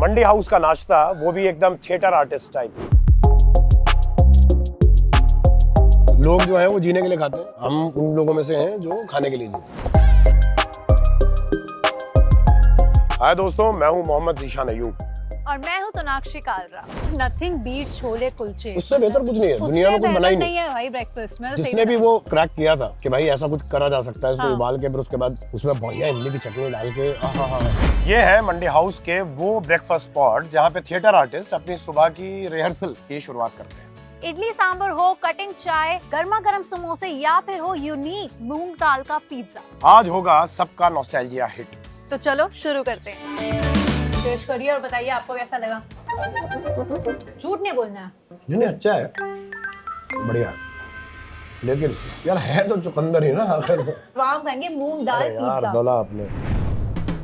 मंडी house का नाश्ता, वो भी एकदम थिएटर आर्टिस्ट टाइप। लोग जो है वो जीने के लिए खाते हैं, हम उन लोगों में से हैं जो खाने के लिए जीते हैं। हाय दोस्तों, मैं हूं मोहम्मद ज़ीशान अयूब और मैं हूं तनाक्षी कालरा। Nothing beat chole kulche. उससे बेहतर कुछ नहीं है दुनिया में, कुछ बना ही नहीं है भाई ब्रेकफास्ट में। जिसने भी वो क्रैक किया था कि भाई ऐसा कुछ करा जा सकता है, इसको हाँ। उबाल के फिर उसके बाद उसमें बढ़िया इमली की चटनी डाल के। ये है मंडी हाउस के वो ब्रेकफास्ट स्पॉट जहाँ पे थिएटर आर्टिस्ट अपनी सुबह की रिहर्सल की शुरुआत करते हैं। इडली सांभर हो, कटिंग चाय, गर्मा गर्म समोसे या फिर हो यूनिक मूंग दाल का पिज्जा, आज होगा सबका नॉस्टैल्जिया हिट। तो चलो शुरू करते हैं। टेस्ट करिए और बताइए आपको कैसा लगा। झूठ नहीं बोलना है। नहीं अच्छा है, बढ़िया है। लेकिन यार है तो चुकंदर ही ना आखिर में। आप कहेंगे मूंग दाल यार पिज्जा। बोला आपने,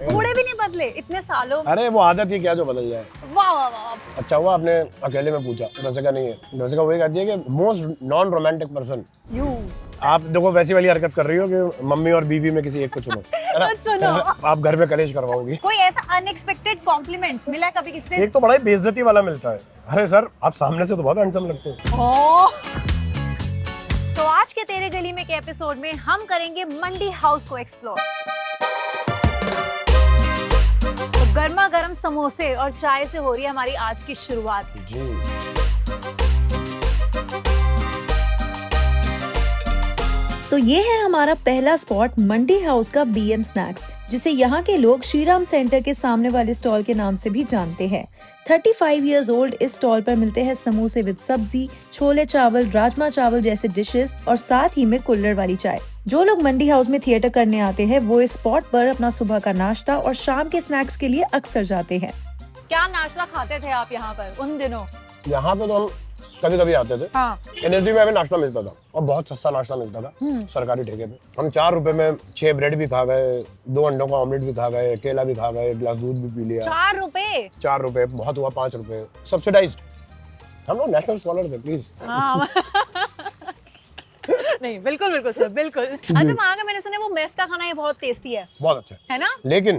थोड़े भी नहीं बदले इतने सालों में। अरे वो आदत ही क्या जो बदल जाए। वाह वाह वाह। अच्छा हुआ आपने अकेले में पूछा, रसिका नहीं है। रसिका वही कहती है कि most non romantic person you. आप देखो वैसी वाली हरकत कर रही हो कि मम्मी और बीवी में किसी एक को चुनो, है ना? चुनो। आप घर में कलेश करवाओगी। कोई ऐसा अनएक्सपेक्टेड कॉम्प्लीमेंट मिला कभी किससे? एक तो बड़ा ही बेइज्जती वाला मिलता है। अरे सर, आप सामने से तो बहुत हैंडसम लगते हो। तो आज के तेरे गली में के एपिसोड में हम करेंगे मंडी हाउस को एक्सप्लोर। तो गर्मा गर्म समोसे और चाय से हो रही है हमारी आज की शुरुआत जी। तो ये है हमारा पहला स्पॉट, मंडी हाउस का बीएम स्नैक्स, जिसे यहाँ के लोग श्रीराम सेंटर के सामने वाले स्टॉल के नाम से भी जानते हैं। 35 इयर्स ओल्ड इस स्टॉल पर मिलते हैं समोसे विद सब्जी, छोले चावल, राजमा चावल जैसे डिशेस और साथ ही में कुल्हड़ वाली चाय। जो लोग मंडी हाउस में थिएटर करने आते हैं वो इस स्पॉट पर अपना सुबह का नाश्ता और शाम के स्नैक्स के लिए अक्सर जाते हैं। क्या नाश्ता खाते थे आप यहाँ पर उन दिनों? यहाँ पे तो हम कभी कभी आते थे। हाँ। एनएसडी में हमें नाश्ता मिलता था और बहुत सस्ता नाश्ता मिलता था सरकारी ठेके पे। हम 4 रुपए में 6 ब्रेड भी खा गए, 2 अंडों का ऑमलेट भी खा गए, केला भी खा गए, एक गिलास दूध भी पी लिया। 4 रुपए? 4 रुपए बहुत हुआ, 5 रुपए सब्सिडाइज्ड। हम लोग नेशनल स्कॉलर थे प्लीज। हाँ। नहीं बिल्कुल बिल्कुल सर, बिल्कुल। अच्छा वहाँ का मैंने सुना वो मेस का खाना ये बहुत टेस्टी है। बहुत अच्छा है ना? लेकिन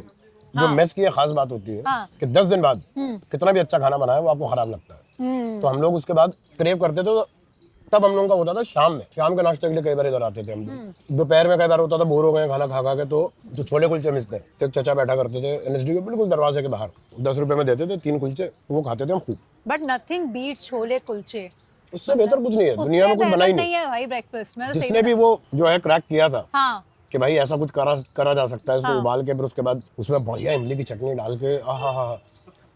जो हाँ। मेस की एक खास बात होती है हाँ। कि 10 दिन बाद कितना भी अच्छा खाना बनाए वो आपको खराब लगता है। तो हम लोग उसके बाद क्रेव करते थे, तो तब हम लोगों का होता था शाम के नाश्ते के लिए कई बार इधर आते थे हम लोग। दोपहर में कई बार होता था बोर हो गए खाना खा खा के, तो जो छोले कुलचे मिलते हैं, तो एक चचा बैठा करते थे एनएसडी के बिल्कुल दरवाजे के बाहर, 10 रुपए में देते थे 3 कुलचे, वो खाते थे हम खूब। But nothing beat chole kulche. उससे बेहतर कुछ नहीं है दुनिया में, कुछ बना ही नहीं है भाई ब्रेकफास्ट में। जिसने भी वो जो है क्रैक किया था हाँ। कि भाई ऐसा कुछ करा जा सकता है, इसको उबाल के फिर उसके बाद उसमें बढ़िया इमली की चटनी डाल के,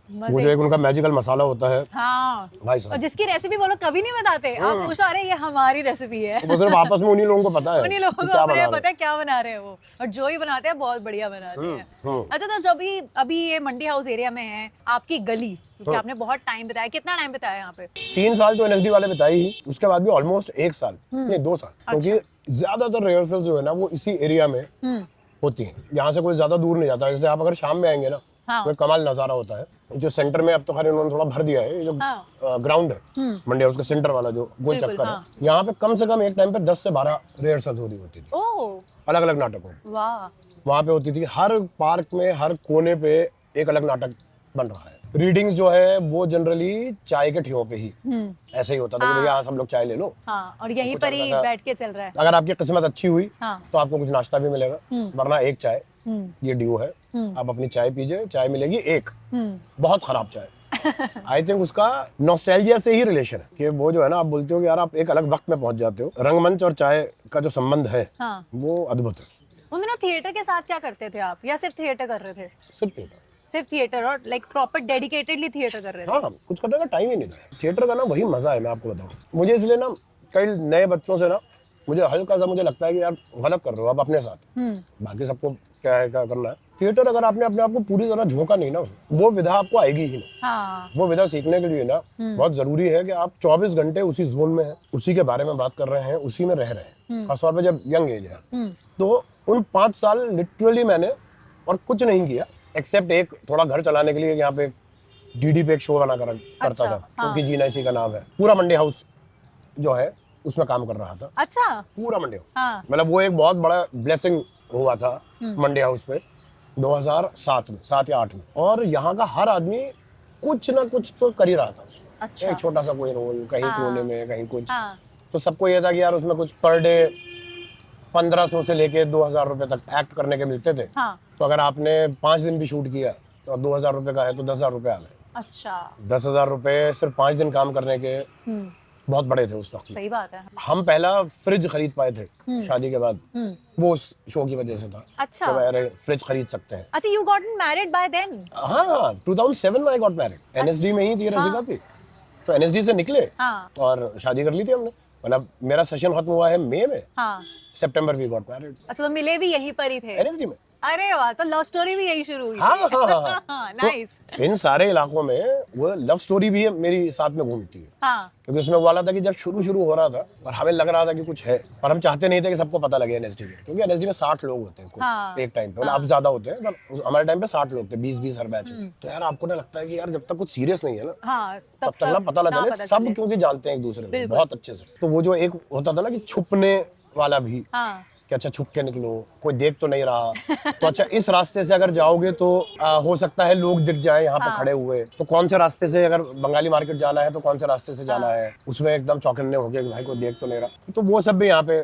वो जो एक उनका मैजिकल मसाला होता है। हाँ। भाई और साहब जिसकी रेसिपी वो लोग कभी नहीं बताते। आप पूछो अरे ये हमारी रेसिपी है। वो सिर्फ आपस में उन्हीं लोगों को पता है, उन्हीं लोगों कि को क्या अपने बना रहे पता है क्या बना रहे हैं वो, और जो ही बनाते हैं बहुत बढ़िया बनाते हैं। अच्छा तो जब भी अभी ये मंडी हाउस एरिया में है आपकी गली, क्योंकि आपने बहुत टाइम बिताया, कितना टाइम बिताया यहाँ पे? 3 साल तो एनएसडी वाले बिताई ही, उसके बाद भी ऑलमोस्ट 1 साल नहीं 2 साल, क्योंकि ज्यादातर रिहर्सल जो है ना वो इसी एरिया में होती है। यहाँ से कोई ज्यादा दूर नहीं जाता। जैसे आप अगर शाम में आएंगे ना, हाँ। तो कमाल नजारा होता है। जो सेंटर में अब तो खैर इन्होंने थोड़ा भर दिया है, ये जो ग्राउंड है मंडी हाउस का सेंटर वाला जो गोल चक्कर है, यहाँ पे कम से कम एक टाइम पे 10 से 12 रिहर्सल हो रही होती थी, ओह अलग अलग नाटकों। वाह। वहाँ पे होती थी, हर पार्क में हर कोने पे एक अलग नाटक बन रहा है। रीडिंग्स जो है वो जनरली चाय के ठेलों पे ही ऐसे ही होता था कि भैया सब लोग चाय ले लो। हाँ, और यहीं पर ही बैठ के चल रहा है। अगर आपकी किस्मत अच्छी हुई हाँ। तो आपको कुछ नाश्ता भी मिलेगा, वरना एक चाय, ये ड्यू है, आप अपनी चाय पीजिए, चाय मिलेगी एक, बहुत खराब चाय। आई थिंक उसका नॉस्टैल्जिया से ही रिलेशन है कि वो जो है ना, आप बोलते हो कि यार आप एक अलग वक्त में पहुंच जाते हो। रंगमंच और चाय का जो संबंध है हाँ। वो अद्भुत है। उन दिनों थिएटर के साथ क्या करते थे आप, या सिर्फ थिएटर कर रहे थे? सिर्फ थिएटर और लाइक प्रॉपर डेडिकेटेडली थिएटर कर रहे थे? हाँ, कुछ करने का टाइम ही नहीं था। थिएटर का ना वही मजा है, मैं आपको बताऊं। मुझे इसलिए ना कई नए बच्चों से ना मुझे हल्का सा मुझे लगता है कि यार गलत कर रहे हो आप अपने साथ। बाकी सबको क्या है क्या करना है। थिएटर अगर आपने अपने आप को पूरी तरह झोंका नहीं ना, वो विधा आपको आएगी ही नहीं। हाँ। वो विधा सीखने के लिए ना बहुत जरूरी है कि आप 24 घंटे उसी जोन में हैं, उसी के बारे में बात कर रहे हैं, उसी में रह रहे हैं। खासतौर पर जब यंग एज है, तो उन 5 साल लिटरली मैंने और कुछ नहीं किया एक्सेप्ट एक थोड़ा घर चलाने के लिए यहाँ पे डीडी पे एक शो बना करता था, क्योंकि जीना इसी का नाम है। पूरा मंडी हाउस जो है उसमें काम कर रहा था। अच्छा। पूरा मंडी हाउस। हाँ। मतलब वो एक बहुत बड़ा ब्लेसिंग हुआ था मंडी हाउस पे 2007 में, 7 या 8 में। और यहाँ का हर आदमी कुछ ना कुछ तो कर ही रहा था उसमें। अच्छा। एक छोटा सा कोई रोल कहीं हाँ। कोने में कहीं कुछ, हाँ तो सबको ये था कि यार उसमें कुछ पर डे 1500 से लेके 2000 रुपए तक एक्ट करने के मिलते थे। हाँ। तो अगर आपने 5 दिन भी शूट किया तो 2000 रुपए का है तो 10,000 रुपए आ गए। अच्छा। 10,000 रुपए सिर्फ 5 दिन काम करने के बहुत बड़े थे उस वक्त में। सही बात है। हम पहला फ्रिज खरीद पाए थे शादी के बाद, वो उस शो की वजह से था। अच्छा। कि अरे फ्रिज खरीद सकते हैं। अच्छा, you gotten married by then? हाँ 2007 में आई गॉट मैरिड, एनएसडी में ही थी रसिका भी, तो एनएसडी से निकले हाँ। और शादी कर ली थी हमने। मतलब मेरा सेशन खत्म हुआ है मई में, हाँ। सितंबर वी गॉट मैरिड। अच्छा, तो मिले भी यहीं पर ही थे? एनएसडी में। अरे वाह, तो लव स्टोरी भी यही शुरू हुई? हाँ हाँ हाँ, हाँ। नाइस। तो इन सारे इलाकों में वो लव स्टोरी भी मेरी साथ में घूमती है। हाँ। क्योंकि उसमें वो वाला था कि जब शुरू हो रहा था और हमें लग रहा था कि कुछ है, पर हम चाहते नहीं थे कि सबको पता लगे एनएसडी में, क्योंकि एनएसडी में 60 लोग होते हैं हाँ। एक टाइम पे, मतलब अब ज्यादा होते हैं, पर हमारे टाइम पे 60 लोग थे, 20-20 हर बैच में। तो यार आपको ना लगता है कि यार जब तक कुछ सीरियस नहीं है ना, हाँ, तब तक ना पता ना चले, सब क्योंकि जानते हैं एक दूसरे को बहुत अच्छे से। तो वो जो एक होता था ना कि छुपने वाला भी, हाँ। कि अच्छा छुप के निकलो, कोई देख तो नहीं रहा, तो अच्छा इस रास्ते से अगर जाओगे तो हो सकता है लोग दिख जाए यहाँ पे खड़े हुए, तो कौन से रास्ते से, अगर बंगाली मार्केट जाना है तो कौन से रास्ते से जाना है, उसमें एकदम चौकन्ने हो गए कि भाई कोई देख तो नहीं रहा। तो वो सब भी यहाँ पे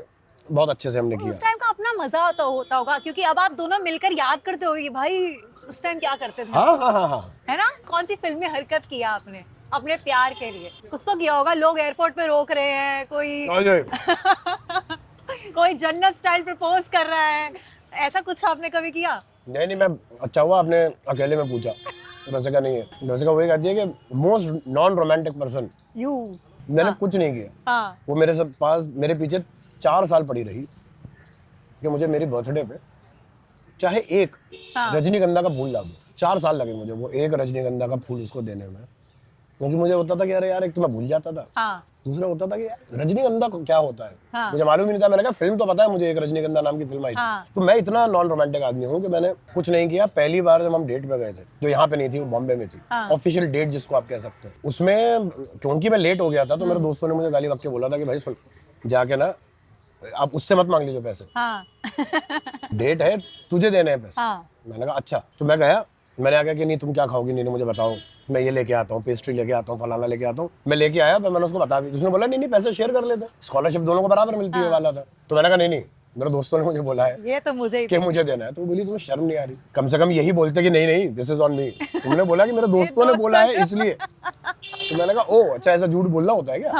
बहुत अच्छे से हमने किया। उस टाइम का अपना मजा होता होगा, क्योंकि अब आप दोनों मिलकर याद करते होगे कि भाई उस टाइम क्या करते थे। हाँ हाँ हाँ हाँ, है ना? कौन सी फिल्म में हरकत किया आपने अपने प्यार के लिए? कुछ तो किया होगा, लोग एयरपोर्ट पे रोक रहे हैं, कोई जन्नत स्टाइल प्रपोज कर रहा है, ऐसा कुछ आपने कभी किया? नहीं मैं अच्छा हुआ आपने अकेले में पूछा, रसिका नहीं है। रसिका वही कहती है कि most non romantic person you. मैंने कुछ नहीं किया। हाँ। वो मेरे सब पास मेरे पीछे 4 साल पड़ी रही कि मुझे मेरी बर्थडे पे चाहे एक रजनीगंधा का फूल ला दो। 4 साल लगे मुझे वो एक रजनीगंधा का फूल उसको देने में, क्योंकि मुझे होता था कि अरे यार एक तो मैं भूल जाता था, हाँ। दूसरा होता था कि यार रजनीगंधा क्या होता है, हाँ। मुझे मालूम ही नहीं था। मैंने कहा फिल्म तो पता है मुझे, एक रजनीगंधा नाम की फिल्म आई थी। हाँ। तो मैं इतना नॉन रोमांटिक आदमी हूँ कि मैंने कुछ नहीं किया। पहली बार जब हम डेट पे गए थे, जो यहाँ पे नहीं थी वो बॉम्बे में थी, ऑफिशियल डेट जिसको आप कह सकते हैं, उसमें क्योंकि मैं लेट हो गया था तो मेरे दोस्तों ने मुझे गाली बक के बोला था कि भाई सुन, जाके ना आप उससे मत मांग लीजिए पैसे, हाँ। डेट है तुझे देने हैं पैसे। हाँ। मैंने कहा अच्छा। तो मैं गया, मैंने आके कि नहीं तुम क्या खाओगी, नहीं मुझे बताओ, मैं ये लेके आता हूँ, पेस्ट्री लेके आता हूँ, फलाना लेके आता हूँ। मैं लेके आया, मैंने उसको बता दी। उसने बोला नहीं पैसे शेयर कर लेते, स्कॉलरशिप दोनों को बराबर मिलती है वाला था। तो मैंने कहा नहीं मेरे दोस्तों ने मुझे बोला है ये तो मुझे कि मुझे देना है। तो बोली तुम्हें शर्म नहीं आ रही? कम से कम यही बोलते कि नहीं दिस इज ऑन मी। तुमने बोला कि मेरे दोस्तों ने बोला है इसलिए। तो मैंने कहा ओ अच्छा, ऐसा झूठ बोलना होता है क्या?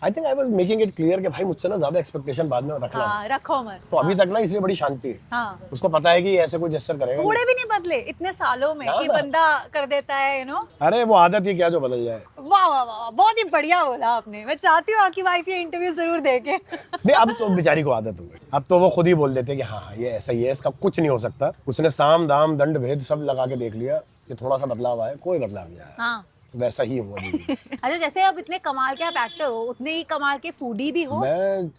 I think I was making it clear कि भाई मुझसे ना ज्यादा एक्सपेक्टेशन बाद में रखना। रखो मत। तो अभी तक ना इसलिए बड़ी शांति है। उसको पता है कि ऐसे कोई जेस्चर करेगा। थोड़े भी नहीं बदले इतने सालों में कि बंदा कर देता है, यू नो। अरे वो आदत ही क्या जो बदल जाए। वाह वाह वाह, बहुत ही बढ़िया बोला आपने। मैं चाहती हूँ आपकी वाइफ ये इंटरव्यू जरूर देखे। नहीं अब तो बेचारी को आदत हो गई, अब तो वो खुद ही बोल देते कि हाँ ये ऐसा ही है, इसका कुछ नहीं हो सकता। उसने साम दाम दंड भेद सब लगा के देख लिया कि थोड़ा सा बदलाव आया, कोई बदलाव नहीं आया। हाँ। वैसा ही हुआ। अच्छा, जैसे अब इतने कमाल के आप एक्टर हो, उतने ही कमाल के फूडी भी हो। मैं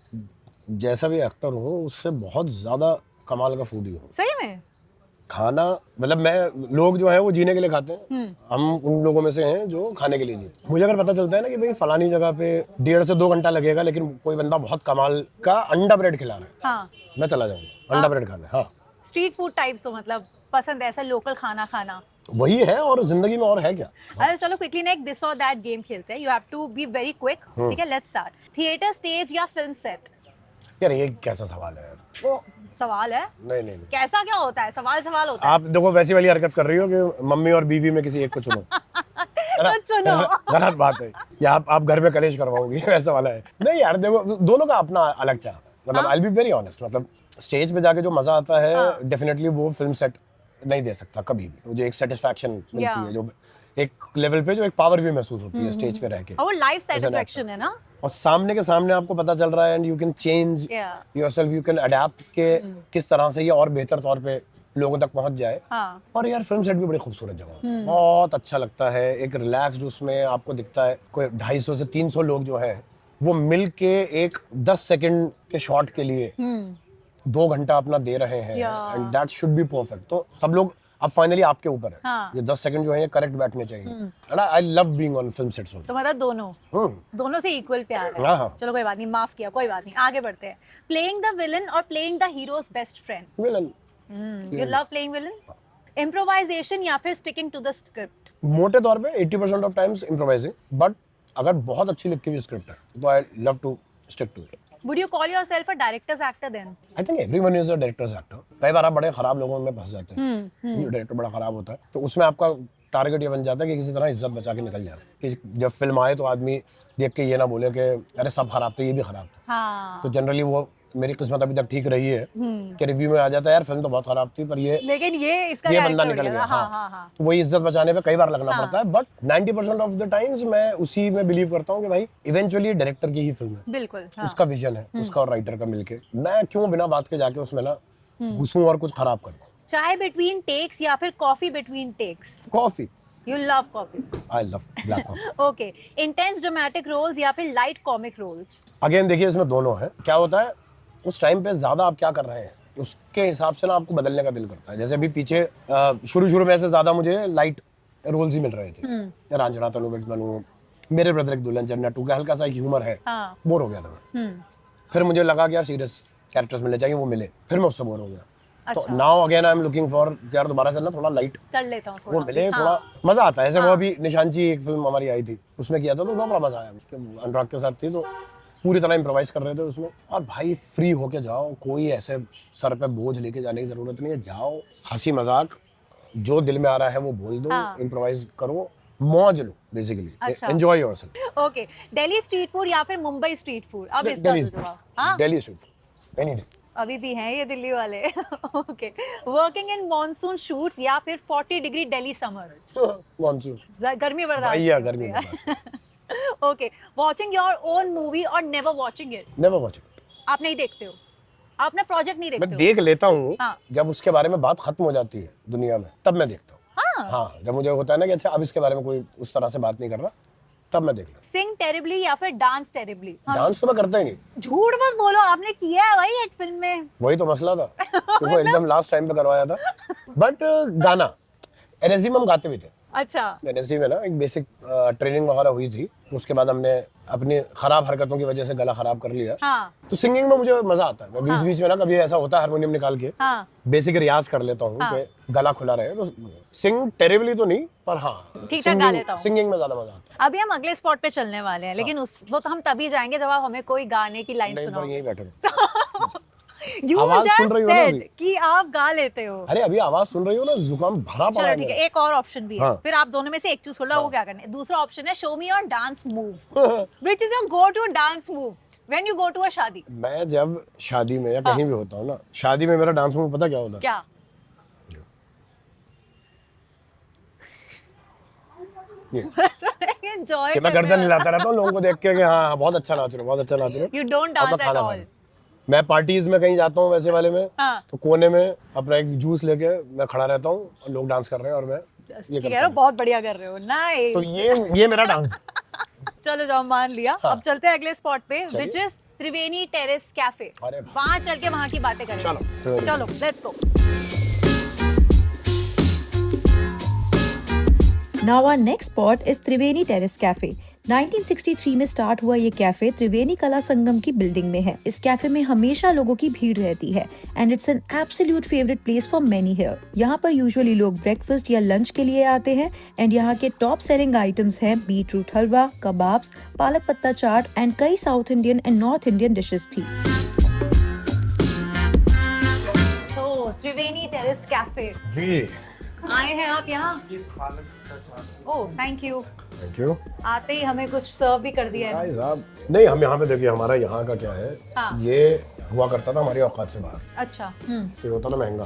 जैसा भी एक्टर हूँ उससे बहुत ज्यादा कमाल का फूडी हूँ। सही में? खाना मतलब मैं, लोग जो है वो जीने के लिए खाते हैं, हम उन लोगों में से हैं जो खाने के लिए जीते। मुझे अगर पता चलता है ना कि भाई फलानी जगह पे 1.5 से 2 घंटा लगेगा, लेकिन कोई बंदा बहुत कमाल का अंडा ब्रेड खिला रहा है, हाँ, मैं चला जाऊंगा अंडा ब्रेड खाने। हाँ, स्ट्रीट फूड टाइप्स हो, मतलब पसंद है ऐसा लोकल खाना खाना। वही है, और जिंदगी में और है क्या। अरे चलो क्विकली ना एक दिस और दैट गेम खेलते हैं। You have to be very quick, ठीक है? Let's start. थिएटर, स्टेज या फिल्म सेट? यार ये कैसा सवाल है यार। वो सवाल है? नहीं कैसा क्या होता है? सवाल होता आप देखो वैसी वाली हरकत कर रही हो कि मम्मी और बीवी में किसी एक को चुनो। तो चुनो। गलत बात है, या आप घर में कलेश करवाओगी, वैसा वाला है। नहीं यार देखो, दोनों का अपना अलग चाह है। मतलब I will be very honest, मतलब स्टेज पे जाके जो मजा आता है डेफिनेटली वो फिल्म सेट नहीं दे सकता कभी भी। मुझे एक सेटिस्फैक्शन मिलती है, जो एक लेवल पे जो एक पावर भी महसूस होती है स्टेज पे रह के, और वो लाइफ सेटिस्फैक्शन है ना। और सामने के सामने आपको पता चल रहा है and you can change yourself, you can adapt के किस तरह से ये और बेहतर तौर पे लोगों तक पहुंच जाए। और यार फिल्म सेट भी बड़ी खूबसूरत जगह है, बहुत अच्छा लगता है। एक रिलैक्स्ड उसमें आपको दिखता है कोई 250 से 300 लोग जो है वो मिल के एक 10 सेकंड के शॉट के लिए 2 घंटा अपना दे रहे हैं, and that should be perfect. तो सब लोग अब फाइनली आपके ऊपर है। ये 10 सेकंड जो है ये करेक्ट बैठने चाहिए। And I love being on film sets. तो मतलब दोनों से इक्वल प्यार है। चलो कोई बात नहीं, माफ किया, कोई बात नहीं, आगे बढ़ते हैं। प्लेइंग द विलन और playing the heroes best friend? Villain. You love playing villain. Improvisation या फिर स्टिकिंग टू द स्क्रिप्ट? मोटे तौर पे 80% ऑफ टाइम्स इम्प्रोवाइजिंग, बट अगर बहुत अच्छी लिखी हुई स्क्रिप्ट है तो I love to stick to it. Would you call yourself a director's actor then? I think everyone is a director's actor. कई बार आप बड़े खराब लोगों में फंस जाते हैं, डायरेक्टर बड़ा खराब होता है तो उसमें आपका टारगेट ये बन जाता है कि किसी तरह इज्जत बचा के निकल जाए, कि जब फिल्म आए तो आदमी देख के ये ना बोले कि अरे सब खराब थे, ये भी खराब था। हाँ, तो जनरली वो मेरी किस्मत अभी तक ठीक रही है कि रिव्यू में आ जाता है यार फिल्म तो बहुत खराब थी पर लेकिन ये इसका ये character बंदा हो निकल गया। हाँ, हाँ, हाँ। तो वही इज्जत बचाने पे कई बार लगना पड़ता है, बट 90% ऑफ द टाइम्स मैं उसी में बिलीव करता हूँ कि भाई इवेंचुअली डायरेक्टर की ही फिल्म है, बिल्कुल, हाँ। उसका विजन है, उसका और राइटर का मिलके। मैं क्यों बिना बात के जाके उसमें ना घुसूं और कुछ खराब करूं। चाय between takes या फिर coffee between takes? Coffee, You love coffee. I love black coffee. Okay. Intense dramatic roles या फिर light comic roles? अगेन देखिए इसमें दोनों है। क्या होता है उस टाइम पे ज्यादा आप क्या कर रहे हैं उसके हिसाब से ना आपको बदलने का दिल करता है। जैसे अभी पीछे शुरू में से ज्यादा मुझे लाइट रोल्स ही मिल रहे थे, रांझना, तनु बनू, मेरे ब्रदर एक दुल्हन चन्ना टू का हल्का सा एक ह्यूमर है, हाँ। बोर हो गया था मैं। फिर मुझे लगा कि यार सीरियस कैरेक्टर्स मिलने चाहिए, वो मिले, फिर मैं उससे बोर हो गया। तो अच्छा। Now again I am looking for यार दोबारा से ना थोड़ा लाइट कर लेता हूँ वो मिले, थोड़ा मजा आता है। जैसे वो अभी निशांची एक फिल्म हमारी आई थी उसमें किया था तो बड़ा मजा आया, अनुराग के साथ थी तो पूरी तरह इम्प्रोवाइज कर रहे थे उसमें। और भाई फ्री होके जाओ, कोई ऐसे सर पे बोझ लेके जाने की जरूरत नहीं है, जाओ हंसी मजाक जो दिल में आ रहा है वो बोल दो, इम्प्रोवाइज करो, मौज लो, basically enjoy yourself. Okay, Delhi street food या फिर मुंबई स्ट्रीट फूड? अब इसका जवाब। हाँ, Delhi street food any day. अभी भी हैं ये दिल्ली वाले। Okay, working in monsoon shoots या फिर 40 डिग्री दिल्ली समर? मॉनसून, गर्मी बर्दाश्त। भैया गर्मी बर्दाश्त। Okay, watching your own movie or never watching it? Never watch it. आप नहीं देखते हो, आप अपना प्रोजेक्ट नहीं देखते मैं हो? देख लेता हूँ हाँ। जब उसके बारे में बात खत्म हो जाती है दुनिया में, तब मैं देखता हूँ। हाँ, जब मुझे होता है ना कि अच्छा अब इसके बारे में कोई उस तरह से बात नहीं कर रहा, तब मैं देख लेता हूँ। सिंग टेरिबली या फिर डांस टेरिबली? डांस तो मैं करता ही नहीं। झूठ मत बोलो, आपने किया है भाई एक फिल्म में। वही तो मसला था, क्योंकि एकदम लास्ट टाइम पे करवाया था। बट गाना एनएसडी में हम गाते भी थे। अच्छा। एनएसडी में ना एक बेसिक ट्रेनिंग वगैरह हुई थी, उसके बाद हमने अपनी खराब हरकतों की वजह से गला खराब कर लिया। हाँ। तो सिंगिंग में मुझे मजा आता है, मैं बीच बीच में ना कभी ऐसा होता है हारमोनियम निकाल के हाँ। बेसिक रियाज कर लेता हूँ कि गला खुला रहे। तो सिंग टेरिबली तो नहीं, पर हाँ ठीक ठाक गा लेता हूँ। सिंगिंग में ज्यादा मजा आता है। अभी हम अगले स्पॉट पे चलने वाले हैं, लेकिन वो तो हम तभी जाएंगे जब आप हमें कोई गाने की लाइन नहीं, पर सुनाओ। यहीं बैठे You आवाज just सुन रही हो ना said अभी? कि आप गा लेते हो। अरे अभी आवाज सुन रही हो ना, जुकाम भरा पड़ा चलो है ठीक है, मेरा। एक और ऑप्शन भी है। हाँ। फिर आप दोनों में से एक चूज कर लो, वो क्या करना है। दूसरा ऑप्शन है show me your dance move. Which is your go to dance move when you go to a shaadi? मैं जब शादी में या कहीं भी होता हूँ ना, शादी में मेरा डांस मूव पता क्या होता है? क्या? एंजॉय कि मैं गर्दन हिलाता रहता हूँ लोगों को देख के कि हाँ बहुत अच्छा नाच रहे हो, बहुत अच्छा नाच रहे हो। यू डोंट अब मैं डांस एट खाना खा ऑल? रहा हूँ। मैं पार्टीज में कहीं जाता हूँ वैसे वाले में, हाँ। तो कोने में अपना एक जूस लेके मैं खड़ा रहता हूँ और लोग डांस कर रहे हैं और मैं ये ठीक करता है, हूँ। बहुत बढ़िया कर रहे हो। नाइस। तो ये मेरा डांस। चलो जाओ, मान लिया। हाँ। अब चलते हैं अगले स्पॉट पे, चलिए। Which is Triveni terrace cafe. अरे वहां चल के वहां की बातें करेंगे। चलो, चलो let's go. Now our next spot is Triveni terrace cafe. 1963 में स्टार्ट हुआ ये कैफे त्रिवेणी कला संगम की बिल्डिंग में है। इस कैफे में हमेशा लोगों की भीड़ रहती है and it's an absolute favourite place for many here. यहाँ पर यूजुअली लोग ब्रेकफास्ट या लंच के लिए आते हैं एंड यहाँ के टॉप सेलिंग आइटम्स हैं बीट रूट हलवा, कबाब्स, पालक पत्ता चाट एंड कई south Indian and north Indian dishes भी। तो त्रिवेणी टेरेस कैफे जी, आए हैं आप यहाँ? Oh thank you. Thank you आते ही हमें कुछ सर्व भी कर दिया है। भाई साहब। नहीं, हम यहाँ पे देखिए हमारा यहाँ का क्या है, हाँ। ये हुआ करता था हमारी औकात से बाहर, अच्छा। तो ये होता था महंगा।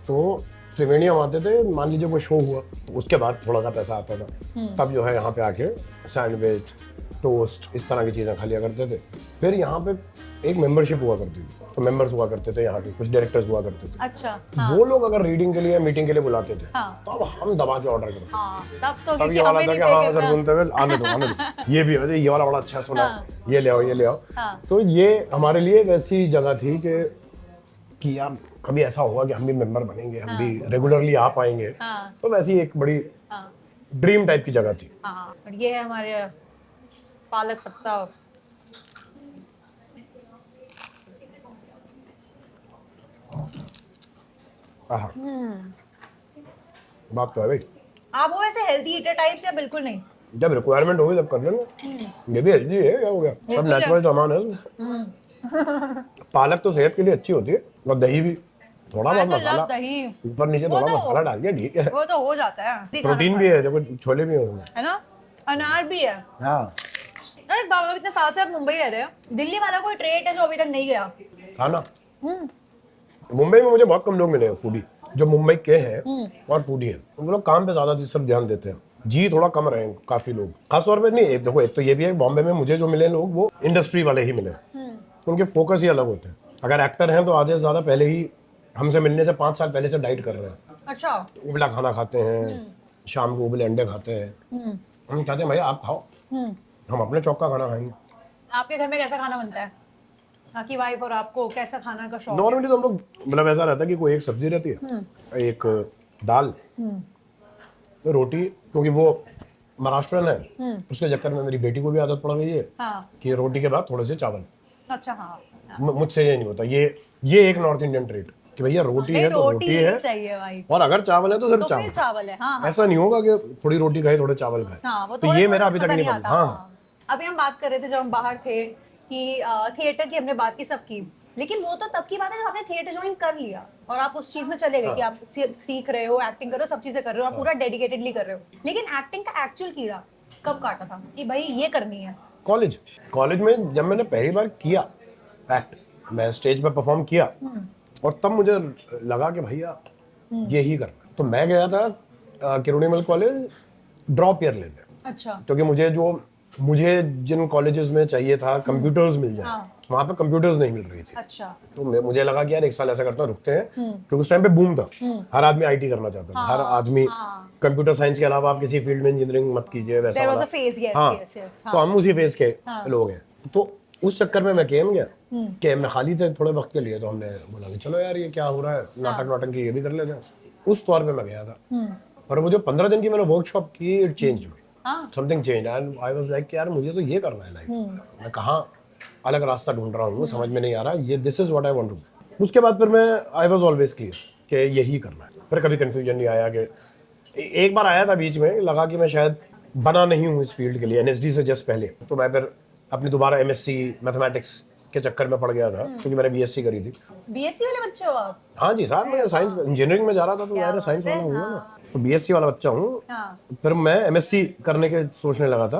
तो त्रिवेणी हम आते थे, मान लीजिए कोई शो हुआ तो उसके बाद थोड़ा सा पैसा आता था, तब जो है यहाँ पे आके सैंडविच, टोस्ट, इस तरह की चीज़ें खा लिया करते थे। फिर यहाँ पे एक मेंबरशिप हुआ करती थी, तो मेंबर्स हुआ करते थे यहाँ के, कुछ डायरेक्टर्स हुआ करते थे। अच्छा। वो लोग अगर रीडिंग के लिए, मीटिंग के लिए बुलाते थे, हाँ। तो अब हम दबा के ऑर्डर करते हाँ, तब तो तब क्योंकि ये वाला हमें था नहीं कि हाँ पे सर करना। सुनते हुए आने दो ये भी है, ये वाला बड़ा अच्छा सुना, हाँ। ये ले आओ, ये ले आओ। हाँ। तो ये हमारे लिए वैसी जगह थी कि यार कभी ऐसा होगा कि हम भी मेंबर बनेंगे, हम भी रेगुलरली आ पाएंगे। हाँ। तो वैसी एक बड़ी हाँ। ड्रीम टाइप की जगह थी। हाँ, और ये है हमारे पालक पत्ता। आहा। बात तो है भाई। आप वो ऐसे हेल्दी ईटर टाइप या बिल्कुल नहीं? जब रिक्वायरमेंट होगी तब कर लेंगे। ये भी हेल्दी है, क्या हो गया, सब नेचुरल सामान है। पालक तो सेहत के लिए अच्छी होती है, और दही भी थोड़ा बहुत मसाला दही ऊपर नीचे थोड़ा मसाला डाल दिया, ठीक है। वो तो हो जाता है। प्रोटीन भी है, देखो छोले भी है ना, अनार भी है। हाँ। अरे बाबा, इतने साल से आप मुंबई रह रहे हो, दिल्ली वाला कोई ट्रेट है जो अभी तक नहीं गया? हाँ ना, मुंबई में मुझे बहुत कम लोग मिले हैं फूडी जो मुंबई के हैं और फूडी है। उन लोग काम पे ज्यादा सब ध्यान देते हैं, जी थोड़ा कम रहे हैं काफी लोग, खासतौर पे। नहीं देखो, एक तो ये भी है, बॉम्बे में मुझे जो मिले लोग वो इंडस्ट्री वाले ही मिले, उनके फोकस ही अलग होते हैं। अगर एक्टर हैं तो आधे से ज्यादा पहले ही हमसे मिलने से 5 साल पहले से डाइट कर रहे हैं। अच्छा। उबला खाना खाते हैं, शाम को उबले अंडे खाते हैं। हम कहते हैं भैया आप खाओ, हम अपने चौक का खाना खाएंगे। आपके घर में कैसा खाना बनता है? आपकी वाइफ और आपको कैसा खाना का शौक? नॉर्मली तो हम लोग मतलब ऐसा रहता है कि कोई एक सब्जी रहती है, एक दाल, रोटी, क्योंकि वो महाराष्ट्रन है, उसके चक्कर में मेरी बेटी को भी आदत पड़ गई है कि रोटी के बाद थोड़े से चावल। अच्छा। हाँ, मुझसे ये नहीं होता, ये एक नॉर्थ इंडियन ट्रेट कि भैया रोटी है तो रोटी है चाहिए भाई, और अगर चावल है तो सिर्फ तो फिर चावल है। हाँ, ऐसा नहीं होगा कि थोड़ी रोटी खाए थोड़े चावल खाए। हाँ, तो ये मेरा अभी तक नहीं बना। हाँ, अभी हम बात कर रहे थे जब हम बाहर थे कि थिएटर की हमने बात की सबकी, लेकिन वो तो तब की बात है जब आपने थिएटर ज्वाइन कर लिया और आप उस चीज में चले गए कि आप सीख रहे हो, एक्टिंग कर रहे हो, सब चीजें कर रहे हो, आप पूरा डेडिकेटेडली कर रहे हो। लेकिन एक्टिंग का एक्चुअल कीड़ा कब काटा था कि भाई ये करनी है? कॉलेज में जब मैंने पहली बार किया एक्ट, मैं स्टेज पर परफॉर्म किया और तब मुझे लगा कि भैया ये ही करना। तो मैं गया था किरोड़ीमल कॉलेज ड्रॉप ईयर लेने। अच्छा। क्योंकि मुझे जिन कॉलेजेस में चाहिए था कंप्यूटर्स मिल जाए, वहाँ पे कंप्यूटर्स नहीं मिल रही थी। अच्छा। तो मुझे लगा कि यार एक साल ऐसा करता हूँ, रुकते हैं, क्योंकि उस टाइम पे बूम था, हर आदमी आईटी करना चाहता था, हर आदमी कंप्यूटर साइंस के अलावा आप किसी फील्ड में इंजीनियरिंग मत कीजिए, वैसा वाला। तो हम उसी फेज के लोग हैं। तो उस चक्कर में मैं केएम गया, केएम में खाली थे थोड़े वक्त के लिए, तो हमने बोला कि चलो यार ये क्या हो रहा है, नाटक की ये भी कर लेते हैं। उस तौर पे मैं गया था, और वो जो 15 दिन की मैंने वर्कशॉप की, it change me, something change, and I was like यार मुझे तो ये करना है लाइफ में, मैं कहाँ अलग रास्ता ढूंढ रहा हूँ, समझ में नहीं आ रहा, ये this is what I want to do. उसके बाद फिर मैं आई वाज ऑलवेज क्लियर कि यही करना है। फिर कभी कंफ्यूजन नहीं आया कि एक बार आया था बीच में, लगा कि मैं शायद बना नहीं हूँ इस फील्ड के लिए, एनएसडी से जस्ट पहले, तो मैं फिर अपनी दोबारा एमएससी मैथमेटिक्स के चक्कर में पड़ गया था, क्योंकि मैंने बीएससी करी थी। बीएससी वाले बच्चे हो आप? हाँ जी साहब, मैं साइंस इंजीनियरिंग में जा रहा था, तो मैंने साइंस वाला हूँ ना, तो बीएससी वाला बच्चा हूँ। फिर मैं एमएससी करने के सोचने लगा था,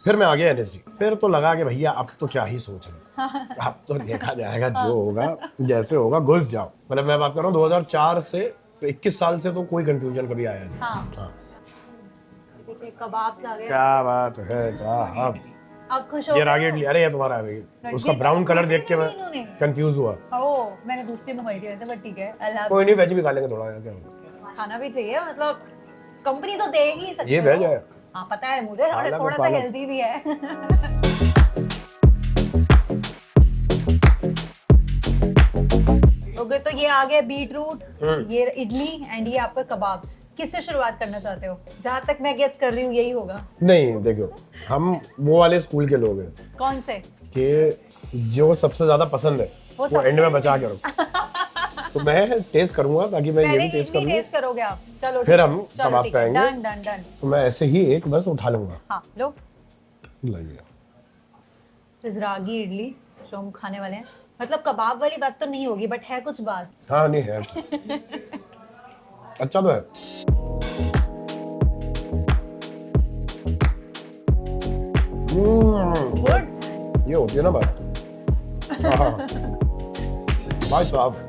फिर मैं आ गया एनएसडी। फिर तो लगा कि भैया अब तो क्या ही सोच रहे, अब तो देखा जाएगा, जो होगा जैसे होगा, घुस जाओ। मतलब मैं बात कर रहा हूँ 2004 से, तो 21 साल से तो कोई कंफ्यूजन कभी आया नहीं। हाँ। कबाब्स आ गए, क्या बात है साहब, आप खुश हो? ये रागी इडली, अरे ये तुम्हारा है भाई, उसका ब्राउन कलर देख के मैं कंफ्यूज हुआ। ओह, मैंने दूसरी मंगवाई थी वैसे, बट ठीक है, अल्लाह। कोई नहीं, वेज भी खा लेंगे थोड़ा, क्या होगा, खाना भी चाहिए, मतलब कंपनी तो दे ही सकते ये हो। वेज है। हाँ पता है मुझे, थोड़ा सा हेल्दी भी है। ओके, तो ये आ गया बीट रूट, ये इडली एंड ये आपका कबाब्स। किससे शुरुआत करना चाहते हो? जहाँ तक मैं गेस कर रही हूँ यही होगा। नहीं देखो, हम वो वाले स्कूल के लोग हैं। कौन से? कि जो सबसे ज्यादा पसंद है वो एंड में बचा के रखो। तो मैं टेस्ट करूंगा, ताकि मैं ये भी टेस्ट कर लूं। टेस्ट करोगे आप? चलो फिर हम कबाब पे आएंगे। Done done done. तो मैं ऐसे ही एक बस उठा लूंगा। हाँ लो, लाइए रागी इडली जो हम खाने वाले हैं। मतलब कबाब वाली बात तो नहीं होगी, बट है कुछ बात। हाँ नहीं है, अच्छा तो है। गुड, ये होती है ना बात। भाई साहब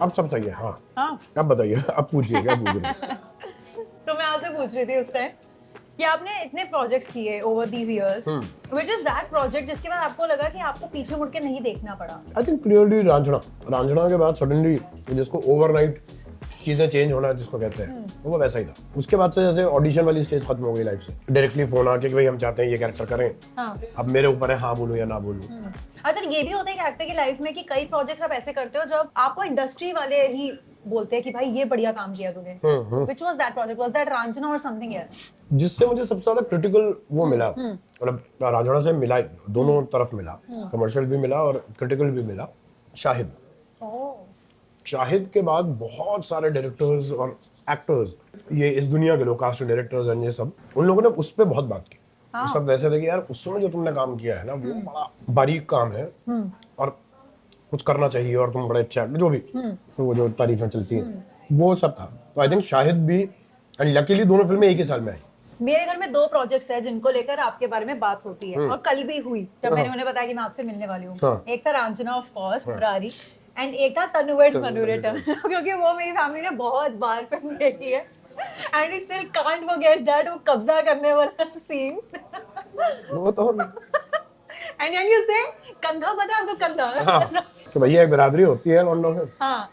अब सब सही है। हाँ हाँ, अब बताइए, अब पूछिए क्या पूछ रहे हैं। तो मैं आपसे पूछ रही थी उस टाइम कि आपने इतने प्रोजेक्ट्स किए over these years, which is that project जिसके बाद आपको लगा कि आपको पीछे मुड़ के नहीं देखना पड़ा? आई थिंक क्लियरली रांझना के बाद सडनली जिसको ओवरनाइट चीजें चेंज होना जिसको कहते हैं, वो वैसा ही था। उसके बाद से जैसे ऑडिशन वाली स्टेज खत्म हो गई लाइफ से, डायरेक्टली फोन आके कि भाई हम चाहते हैं ये कैरेक्टर करें। हाँ। अब मेरे ऊपर है हाँ बोलूं या ना बोलूं। अच्छा, ये भी होता है कि एक्टर की लाइफ में कि कई प्रोजेक्ट्स आप ऐसे करते हो जब आपको इंडस्ट्री वाले ही बोलते हैं कि भाई ये बढ़िया काम किया तूने। Which was that project? Was that Raanjhanaa or something else? जिससे मुझे सबसे ज्यादा क्रिटिकल वो मिला, मतलब रांझना से मिला, दोनों तरफ मिला, कमर्शियल भी मिला और क्रिटिकल भी मिला, शाहिद। शाहिद के बाद बहुत सारे डायरेक्टर्स और एक्टर्स, ये इस दुनिया के लोग, कास्ट डायरेक्टर्स एंड ये सब, उन लोगों ने उस पर बहुत बात की। वो सब वैसे थे कि यार उस समय जो तुमने काम किया है ना वो बड़ा बारीक काम है और कुछ करना चाहिए और तुम बड़े अच्छे जो भी, तो वो जो तारीफें चलती हैं वो सब था। तो आई थिंक शाहिद भी, एंड लकीली दोनों फिल्में एक ही साल में आई। मेरे घर में 2 प्रोजेक्ट्स हैं जिनको लेकर आपके बारे में बात होती है, और कल भी हुई जब मैंने उन्हें बताया कि मैं आपसे मिलने वाली हूँ। एक था Raanjhanaa of course, Murari, and एक था तनुवर्स मनुरेटम, क्योंकि वो मेरी फैमिली ने बहुत बार फिल्म देखी है and I still can't forget that, वो कब्जा करने वाला सीन। वो तो एंड यू से कंधा, पता है आपको कंधा? तो भैया एक बिरादरी होती है लॉन्डो में। हाँ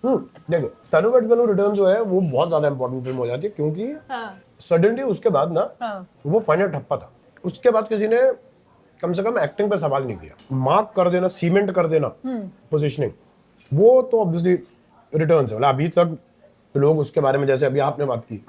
देखो तनुवर्स मनुरेटम जो है वो बहुत ज्यादा इंपॉर्टेंट फिल्म हो जाती है, क्योंकि सडनली उसके बाद ना वो फाइनल ठप्पा था। उसके बाद किसी ने कम से कम एक्टिंग पे सवाल नहीं किया। मार्क कर देना, सीमेंट कर देना पोजीशनिंग, वो तो ऑब्वियसली रिटर्न्स है। मतलब अभी तक लोग उसके बारे में, जैसे अभी आपने बात की,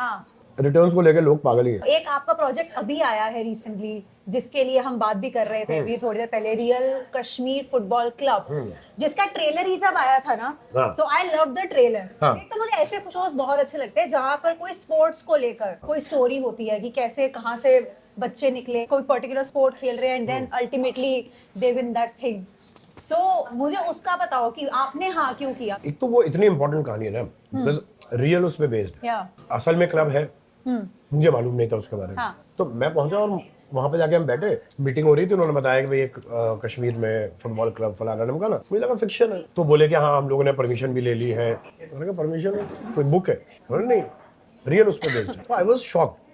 रिटर्न्स को लेकर लोग पागल ही हैं। एक आपका प्रोजेक्ट अभी आया है रिसेंटली, जिसके लिए हम बात भी कर रहे थे अभी थोड़ी देर पहले, रियल कश्मीर फुटबॉल क्लब, जिसका ट्रेलर ही जब आया था ना, सो आई लव द ट्रेलर। एक तो मुझे ऐसे शोज बहुत अच्छे लगते हैं जहाँ पर कोई स्पोर्ट्स को लेकर कोई स्टोरी होती है कि कैसे कहाँ से बच्चे निकले, कोई पर्टिकुलर स्पोर्ट खेल रहे हैं and then ultimately they win that thing. So मुझे उसका बताओ कि आपने हाँ क्यों किया। एक तो वो इतनी इंपॉर्टेंट कहानी है ना, बिकॉज रियल उस पे बेस्ड है। असल में क्लब है, मुझे मालूम नहीं था उसके बारे में। तो मैं पहुंचा और वहां पे जाके हम बैठे, मीटिंग हो रही थी, उन्होंने बताया कि भाई एक कश्मीर में फुटबॉल क्लब फलाना, ने कहा ना, मुझे लगा फिक्शन है। तो बोले कि हाँ हम लोगों ने परमिशन भी ले ली है। मैंने कहा परमिशन, कोई बुक है? बोले नहीं, रियल उस पे बेस्ड है। तो आई वाज शॉक्ड